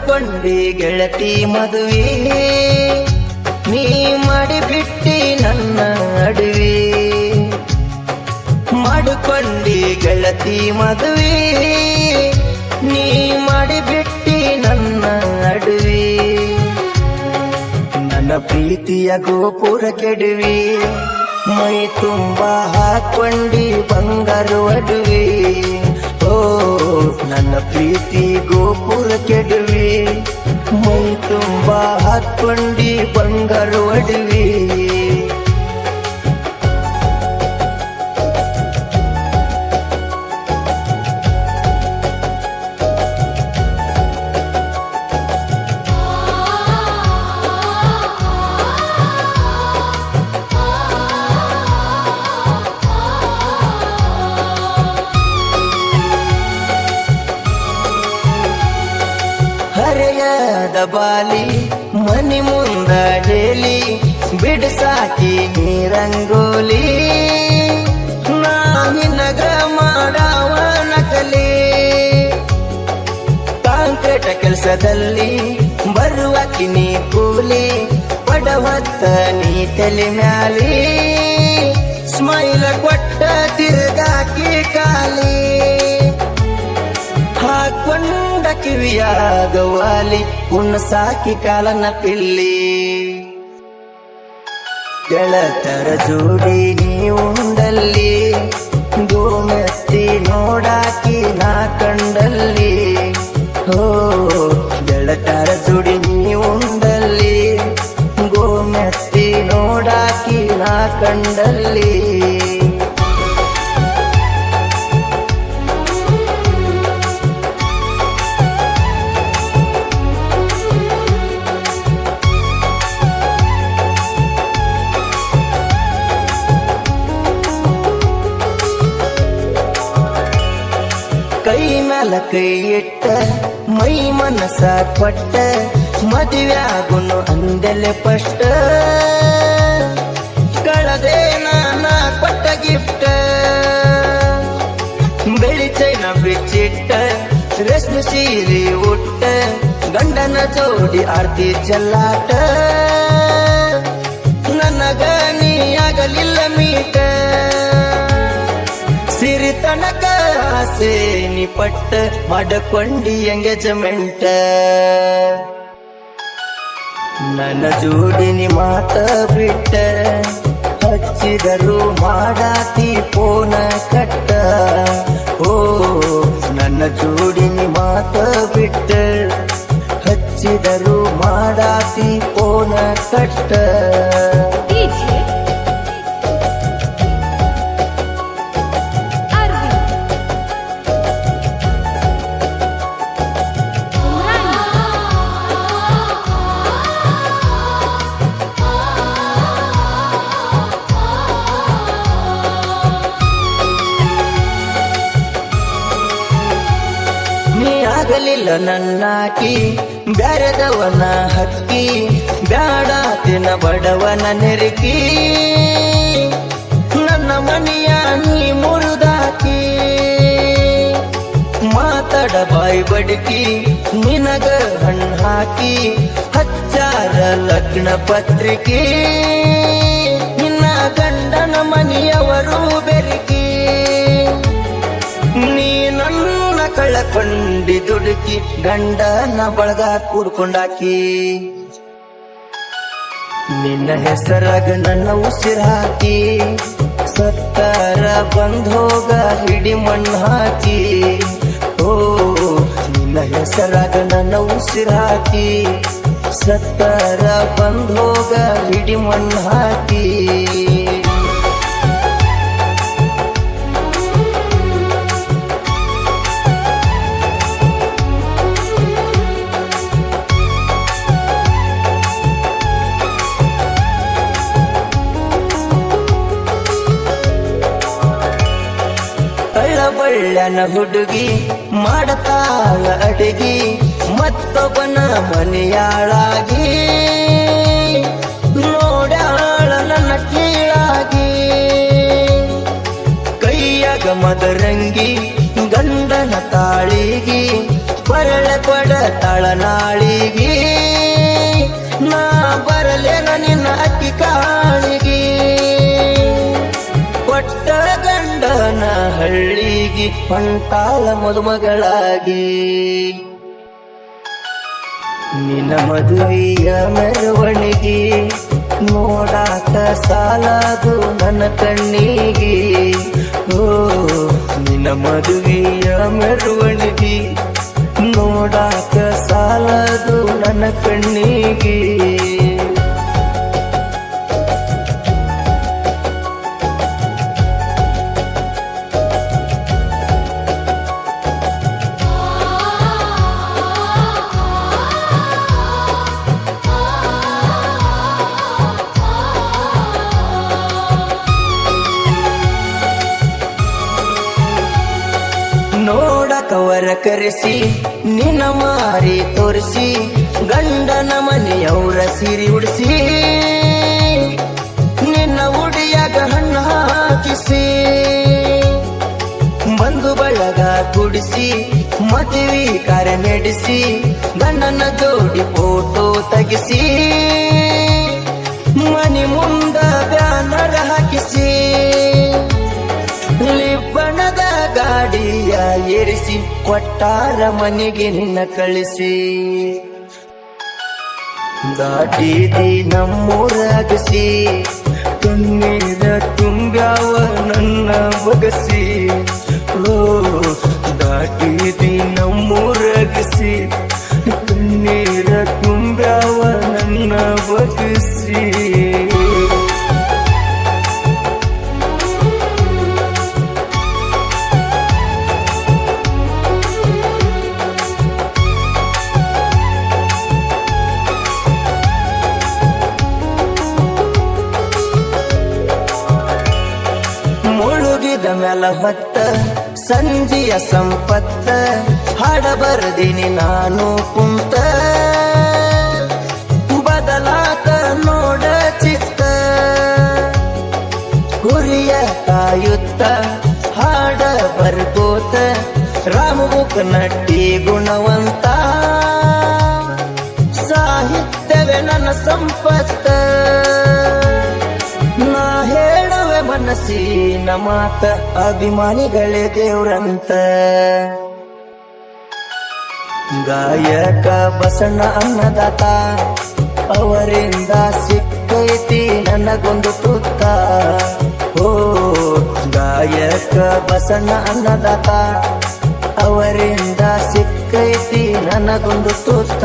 ಮಾಡಿಕೊಂಡಿ ಗೆಳತಿ ಮದುವೆ ನೀ ಮಾಡಿಬಿಟ್ಟಿ ನನ್ನ ಅಡುವೆ ಮಾಡಿಕೊಂಡಿ ಗೆಳತಿ ಮದುವೆ ನೀ ಮಾಡಿಬಿಟ್ಟಿ ನನ್ನ ಅಡುವೆ ನನ್ನ ಪ್ರೀತಿಯ ಗೋಪುರ ಕೆಡುವೆ ಮೈ ತುಂಬ ಹಾಕೊಂಡಿ ಬಂಗಾರು ಅಡುವೆ ಓ ನನ್ನ ಪ್ರೀತಿ ಗೋಪುರ ಕೆಡುವೆ ಮೈ ತುಂಬ ಹಾಕೊಂಡಿ ಬಂಗಾರು ಅಡುವೆ ಹರೆಯದ ಬಾಲಿ ಮನಿ ಮುಂದ ಡೇಲಿ ಬಿಡಸಾಕಿ ನೀರಂಗೋಲಿ ನಾನಿನಗ ಮಾಡವ ನಕಲಿ ಕಾಂಕ್ರೀಟ್ ಕೆಲಸದಲ್ಲಿ ಬರುವಕಿ ನೀ ಕೂಲಿ ಪಡವತ್ತ ನೀ ತಲೆ ಮ್ಯಾಲಿ ಸ್ಮೈಲ್ ಕೊಟ್ಟ ತಿರುಗಾಕಿ ಕಾಲಿ ಹಾಕೊಂಡ ಕಿವಿಯಾಗವಾಲಿ ಸಾಕಿ ಕಾಲನ ಪಿಲ್ಲಿ ಗೆಳತರ ಜೋಡಿ ನೀ ಉಂಡಲ್ಲಿ ಗೋಮೆತ್ತಿ ನೋಡಾಕಿ ನಾ ಕಂಡಲ್ಲಿ ಹೋ ಗೆಳತರ ಜೋಡಿ ನೀ ಉಂಡಲ್ಲಿ ಗೋಮೆತ್ತಿ ನೋಡಾಕಿ ನಾ ಕಂಡಲ್ಲಿ ಕೈ ಮ್ಯಾಲ ಕೈ ಇಟ್ಟ ಮೈ ಮನಸ ಕೊಟ್ಟ ಮದುವೆ ಆಗುನು ಅಂದೆಲೆ ಫಸ್ಟ್ ಕಳದೆ ನಾನ ಕೊಟ್ಟ ಗಿಫ್ಟ್ ಬೆಳಿ ಚೈನ ಬಿಚ್ಚಿಟ್ಟ ರೇಷ್ಮೆ ಸೀರೆ ಉಟ್ಟ ಗಂಡನ ಜೋಡಿ ಆರ್ತಿ ಚೆಲ್ಲಾಟ ನನಗ ನೀ ಆಗಲಿಲ್ಲ ಮೀಟ ಸಿರಿ ತನಕ ಆಸೆ ನೀ ಪಟ್ಟ ಮಾಡಕೊಂಡಿ ಎಂಗೇಜ್ಮೆಂಟ್ ನನ್ನ ಜೋಡಿ ನೀ ಮಾತ ಬಿಟ್ಟ ಹಚ್ಚಿದರು ಮಾಡಾತಿ ಪೋನ ಕಟ್ಟ ಓ ನನ್ನ ಜೋಡಿ ನೀ ಮಾತ ಬಿಟ್ಟ ಹಚ್ಚಿದರು ಮಾಡಾತಿ ಪೋನ ಕಟ್ಟ ಆಗಲಿಲ್ಲ ನನ್ನಾಕಿ ಬ್ಯಾರೆದವನ ಹಕ್ಕಿ ಬ್ಯಾಡಾತಿನ ಬಡವನ ನೆರಕಿ ನನ್ನ ಮನೆಯ ನೀ ಮುರಿದಾಕಿ ಮಾತಾಡ ಬಾಯಿ ಬಡಕಿ ನಿನಗ ಹಣ್ಣು ಹಾಕಿ ಹಚ್ಚಾರ ಲಗ್ನ ಪತ್ರಿಕೆ ನಿನ್ನ ಗಂಡನ ಮನೆಯವರು ಬೆರಕಿ ನೀ ನನ್ನ ಕಳಕೊಂಡಿ ದುಡುಕಿ ಗಂಡನ ಬಳಗ ಕೂಡ್ಕೊಂಡಾಕಿ ನಿನ್ನ ಹೆಸರಾಗ ನನ್ನ ಉಸಿರು ಹಾಕಿ ಸತ್ತಾರ ಬಂದೋಗ ಹಿಡಿ ಮಣ್ಣು ಹಾಕಿ ಓ ನಿನ್ನ ಹೆಸರಾಗ ನನ್ನ ಉಸಿರು ಹಾಕಿ ಸತ್ತಾರ ಬಂದೋಗ ಹಿಡಿ ಮಣ್ಣು ಹಾಕಿ ಬಳ್ಳನ ಹುಡುಗಿ ಮಾಡತಾಳ ಅಡಿಗೆ ಮತ್ತೊಬ್ಬನ ಮನೆಯಾಳಾಗಿ ನೋಡಾಳ ನನ್ನ ಕೀಳಾಗಿ ಕೈಯಾಗ ಮದರಂಗಿ ಗಂಡನ ತಾಳಿಗಿ ಪರಳ ಕೊಡ ತಳನಾಳಿಗಿ ನಾ ಬರಲೇನ ನಿನ್ನ ಅಕ್ಕಿ ಕಾಳಿಗಿ ಕೊಟ್ಟ ಗಂಡನ ಹಳ್ಳಿಗಿ ಹೊಂಟಾಳ ಮದುಮಗಳಾಗಿ ನಿನ್ನ ಮದುವೆಯ ಮೆರವಣಿಗೆ ನೋಡಾಕ ಸಾಲದು ನನ್ನ ಕಣ್ಣಿಗೆ ಓ ನಿನ್ನ ಮದುವೆಯ ಮೆರವಣಿಗೆ ನೋಡಾಕ ಸಾಲದು ನನ್ನ ಕಣ್ಣಿಗೆ ನೋಡಕವರ ಕರೆಸಿ ನಿನ್ನ ಮಾರಿ ತೋರಿಸಿ ಗಂಡನ ಮನೆಯವರ ಸಿರಿ ಉಡಿಸಿ ನಿನ್ನ ಉಡಿಯಾಗ ಹಣ್ಣು ಹಾಕಿಸಿ ಬಂಧು ಬಳಗ ಕುಡಿಸಿ ಮದುವೆ ಕಾರ್ಯ ನಡೆಸಿ ಗಂಡನ ಜೋಡಿ ಫೋಟೋ ತೆಗಿಸಿ ಮನೆ ಮುಂದ ಬ್ಯಾನರ್ ಹಾಕಿಸಿ ಬಣ್ಣದ ಗಾಡಿಯ ಏರಿಸಿ ಕೊಟ್ಟಾರ ಮನೆಗೆ ನಿನ್ನ ಕಳಿಸಿ ದಾಟಿದಿ ನಮ್ಮೂರಾಗಿಸಿ ಕಣ್ಣೀರ ತುಂಬ್ಯಾವ ನನ್ನ ಬಗಸಿ ಓ ದಾಟಿದಿ ನಮ್ಮೂರಾಗಿಸಿ ಕಣ್ಣೀರ ತುಂಬ್ಯಾವ ನನ್ನ ಬಗಸಿ ಮುಳುಗಿದ ಮ್ಯಾಲ ಹೊತ್ತ ಸಂಜಿಯ ಸಂಪತ್ತ ಹಾಡ ಬರದಿನಿ ನಾನು ಕುಂತ ಬದಲಾತ ನೋಡ ಚಿತ್ತ ಗುರಿಯ ಕಾಯುತ್ತ ಹಾಡ ಬರ್ಕೋತ ರಾಮಬುಕ್ ನಟ್ಟಿ ಗುಣವಂತ ಸಾಹಿತ್ಯವೇ ನನ್ನ ಸಂಪತ್ತ ನಾ ಹೇಳುವೆ ಮನಸ್ಸಿನ ಮಾತ ಅಭಿಮಾನಿಗಳೇ ದೇವ್ರಂತ ಗಾಯಕ ಬಸಣ್ಣ ಅನ್ನದಾತ ಅವರಿಂದ ಸಿಕ್ಕೈತಿ ನನಗೊಂದು ತುತ್ತ ಓ ಗಾಯಕ ಬಸಣ್ಣ ಅನ್ನದಾತ ಅವರಿಂದ ಸಿಕ್ಕೈತಿ ನನಗೊಂದು ತುತ್ತ